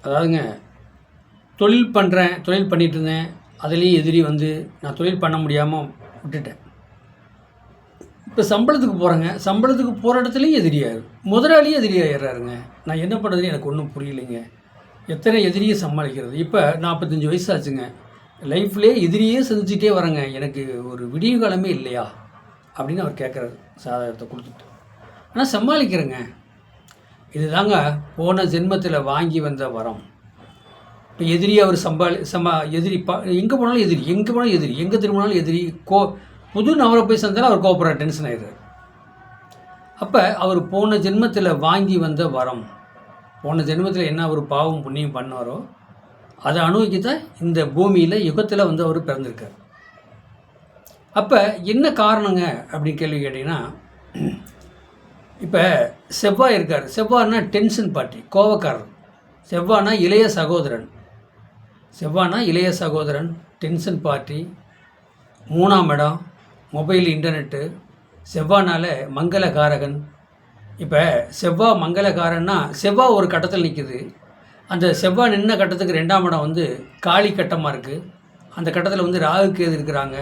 அதாவதுங்க, தொழில் பண்ணிகிட்டு இருந்தேன். அதுலேயும் எதிரி வந்து நான் தொழில் பண்ண முடியாமல் விட்டுட்டேன். இப்போ சம்பளத்துக்கு போகிறேங்க. சம்பளத்துக்கு போகிற இடத்துலையும் எதிரியாயிரும். முதலாளியும் எதிரியாயிடுறாருங்க. நான் என்ன பண்ணுறதுன்னு எனக்கு ஒன்றும் புரியலைங்க. எத்தனை எதிரியை சமாளிக்கிறது? இப்போ 45 வயசு ஆச்சுங்க. லைஃப்லேயே எதிரியே சந்திச்சிட்டே வரேங்க. எனக்கு ஒரு விடிவு காலமே இல்லையா அப்படின்னு அவர் கேட்குறாரு சாதகத்தை கொடுத்துட்டு. ஆனால் சமாளிக்கிறேங்க. இது தாங்க போன ஜென்மத்தில் வாங்கி வந்த வரம். இப்போ எதிரி அவர் எதிரி எங்கே போனாலும் எதிரி, எங்கே திரும்பினாலும் எதிரி. புது நபரை போய் சந்தாலும் அவர் கோபப்படுற டென்ஷன் ஆயிடுறாரு. அப்போ அவர் போன ஜென்மத்தில் வாங்கி வந்த வரம், போன ஜென்மத்தில் என்ன ஒரு பாவம் புண்ணியம் பண்ணாரோ அதை அனுபவிக்கத்தான் இந்த பூமியில் யுகத்தில் வந்து அவர் பிறந்திருக்கார். அப்போ என்ன காரணங்க அப்படின்னு கேள்வி கேட்டிங்கன்னா, இப்போ செவ்வாய் இருக்கார். செவ்வாய்னா டென்ஷன் பார்ட்டி, கோவக்காரர். செவ்வாய்னா இளைய சகோதரன், டென்ஷன் பார்ட்டி. 3ஆம் இடம், மொபைல், இன்டர்நெட்டு. செவ்வாய்னால மங்களகாரகன். இப்போ செவ்வாய் மங்களகாரன்னா செவ்வாய் ஒரு கட்டத்தில் நிற்குது. அந்த செவ்வாய் நின்ன கட்டத்துக்கு 2ஆம் இடம் வந்து காளி கட்டமாக இருக்குது. அந்த கட்டத்தில் வந்து ராகு கேது இருக்கிறாங்க,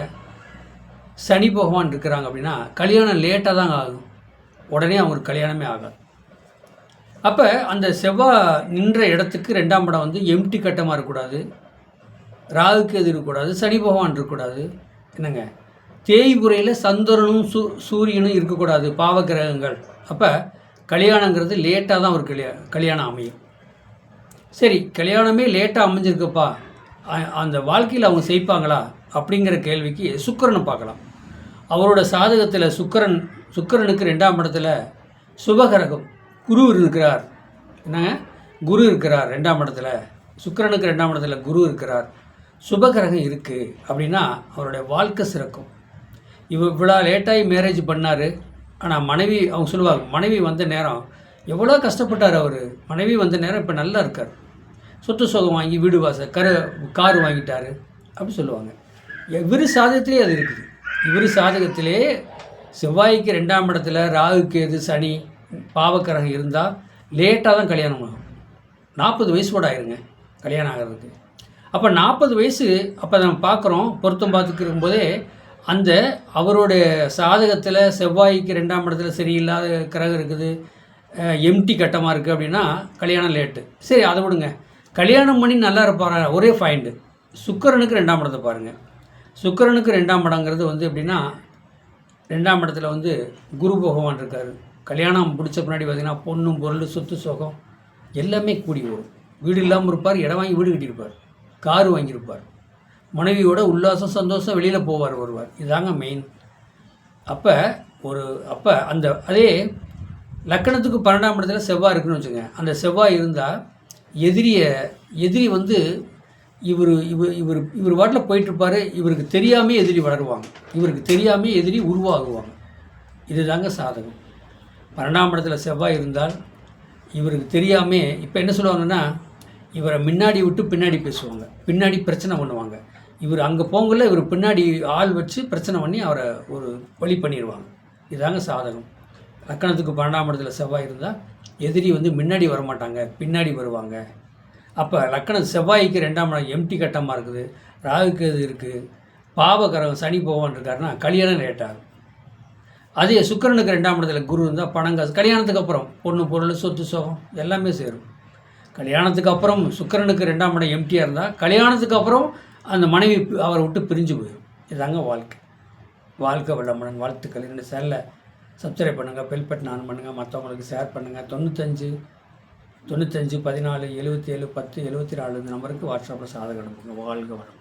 சனி பகவான் இருக்கிறாங்க. அப்படின்னா கல்யாணம் லேட்டாக தான் ஆகும், உடனே அவங்களுக்கு கல்யாணமே ஆகாது. அப்போ அந்த செவ்வாய் நின்ற இடத்துக்கு 2ஆம் இடம் வந்து எம்டி கட்டமாக இருக்கக்கூடாது, ராகு கேது இருக்கக்கூடாது, சனி பகவான் இருக்கக்கூடாது. என்னங்க, தேய்புரையில் சந்திரனும் சூரியனும் இருக்கக்கூடாது, பாவக்கிரகங்கள். அப்போ கல்யாணங்கிறது லேட்டாக தான் ஒரு கல்யாணம் அமையும். சரி, கல்யாணமே லேட்டாக அமைஞ்சிருக்குப்பா, அந்த வாழ்க்கையில் அவங்க செய்ப்பாங்களா அப்படிங்கிற கேள்விக்கு சுக்கிரனை பார்க்கலாம். அவரோட சாதகத்தில் சுக்கிரனுக்கு 2ஆம் இடத்துல சுபகிரகம் குரு இருக்கிறார். என்னங்க, குரு இருக்கிறார் 2ஆம் இடத்துல. சுக்கிரனுக்கு 2ஆம் இடத்துல குரு இருக்கிறார், சுபகிரகம் இருக்குது. அப்படின்னா அவருடைய வாழ்க்கை சிறக்கும். இவ்வளோ லேட்டாகி மேரேஜ் பண்ணார். ஆனால் மனைவி, அவங்க சொல்லுவாங்க, மனைவி வந்த நேரம் எவ்வளோ கஷ்டப்பட்டார் அவர். மனைவி வந்த நேரம் இப்போ நல்லா இருக்கார், சொத்து சோகம் வாங்கி வீடு வாசல் கார் வாங்கிட்டார் அப்படி சொல்லுவாங்க. இவர் சாதகத்திலே அது இருக்குது. இவர் சாதகத்திலே செவ்வாய்க்கு 2ஆம் இடத்துல ராகு கேது சனி பாவக்கிரகம் இருந்தால் லேட்டாக தான் கல்யாணம் ஆகும். 40 வயசோட ஆயிருங்க கல்யாணம் ஆகிறதுக்கு. அப்போ 40 வயசு, அப்போ நம்ம பார்க்குறோம், பொருத்தம் பார்த்துக்கு இருக்கும்போதே அந்த அவருடைய சாதகத்தில் செவ்வாய்க்கு 2ஆம் இடத்துல சரியில்லாத கிரகம் இருக்குது, எம்டி கட்டமாக இருக்குது. அப்படின்னா கல்யாணம் லேட்டு. சரி, அதை விடுங்க. கல்யாணம் பண்ணி நல்லா இருப்பார். ஒரே பாயிண்ட்டு, சுக்கிரனுக்கு 2ஆம் இடத்தை பாருங்கள். சுக்கிரனுக்கு 2ஆம் இடங்கிறது வந்து எப்படின்னா, 2ஆம் இடத்துல வந்து குரு பகவான் இருக்கார். கல்யாணம் பிடிச்ச பின்னாடி பார்த்திங்கன்னா பொண்ணும் பொருள் சொத்து சோகம் எல்லாமே கூடி வரும். வீடு இல்லாமல் இருப்பார், இடம் வாங்கி வீடு கட்டியிருப்பார், காரு வாங்கியிருப்பார், மனைவியோட உல்லாசம் சந்தோஷம் வெளியில் வருவார். இதுதாங்க மெயின். அப்போ அந்த அதே லக்கணத்துக்கு 12ஆம் இடத்துல செவ்வாய் இருக்குன்னு வச்சுங்க. அந்த செவ்வாய் இருந்தால் எதிரி வந்து இவர் வாட்டில் போயிட்டுருப்பார். இவருக்கு தெரியாமல் எதிரி வளருவாங்க, இவருக்கு தெரியாமல் எதிரி உருவாகுவாங்க. இது தாங்க சாதகம். 12ஆம் இடத்துல செவ்வாய் இருந்தால் இவருக்கு தெரியாமல், இப்போ என்ன சொல்லுவாங்கன்னா, இவரை முன்னாடி விட்டு பின்னாடி பேசுவாங்க, பின்னாடி பிரச்சனை பண்ணுவாங்க. இவர் அங்கே போங்கல, இவர் பின்னாடி ஆள் வச்சு பிரச்சனை பண்ணி அவரை ஒரு வழி பண்ணிடுவாங்க. இதுதாங்க சாதகம். லக்கணத்துக்கு 12ஆம் இடத்துல செவ்வாய் இருந்தால் எதிரி வந்து முன்னாடி வரமாட்டாங்க, பின்னாடி வருவாங்க. அப்போ லக்கணம் செவ்வாய்க்கு 2ஆம் இடம் எம்டி கட்டமாக இருக்குது, ராகுக்கு இது இருக்குது, பாவகரம் சனி பகவான் இருக்காருன்னா கல்யாணம் லேட்டாகும். அதே சுக்கிரனுக்கு 2ஆம் இடத்துல குரு இருந்தால் பணங்காசு, கல்யாணத்துக்கு அப்புறம் பொண்ணு பொருள் சொத்து சோகம் எல்லாமே சேரும். கல்யாணத்துக்கு அப்புறம் சுக்கிரனுக்கு 2ஆம் இடம் எம்டியாக இருந்தால் கல்யாணத்துக்கு அப்புறம் அந்த மனைவி அவரை விட்டு பிரிஞ்சு போயிடும். இதுதாங்க வாழ்க்கை வளமுடன். வாழ்த்துக்கள். இந்த சேனலை சப்ஸ்கிரைப் பண்ணுங்கள், பெல் பட்டன் ஆன் பண்ணுங்கள், மற்றவங்களுக்கு ஷேர் பண்ணுங்கள். 95 14 77 10 74 இந்த நம்பருக்கு வாட்ஸ்அப்பில் சாதகம் அனுப்புங்க. வாழ்க வளம்.